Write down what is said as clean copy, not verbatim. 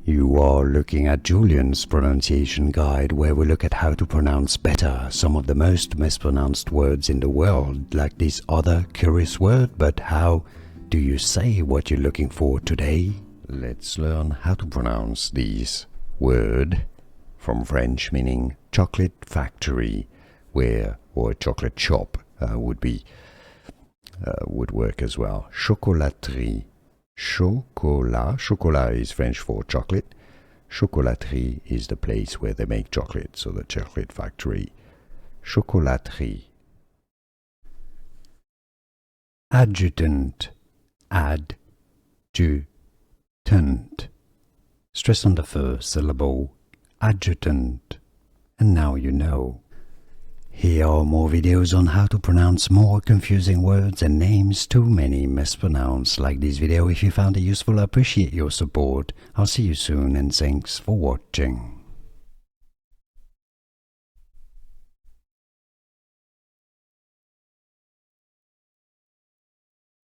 You are looking at Julian's pronunciation guide, where we look at how to pronounce better some of the most mispronounced words in the world, like this other curious word. But how do you say what you're looking for today? Let's learn how to pronounce this word from French, meaning chocolate factory, or chocolate shop would work as well. Chocolaterie. Chocolat is French for chocolate. Chocolaterie is the place where they make chocolate, so the chocolate factory. Chocolaterie. Adjutant. Adjutant. Stress on the first syllable. Adjutant. And now you know. Here are more videos on how to pronounce more confusing words and names too many mispronounced. Like this video if you found it useful. I appreciate your support. I'll see you soon and thanks for watching.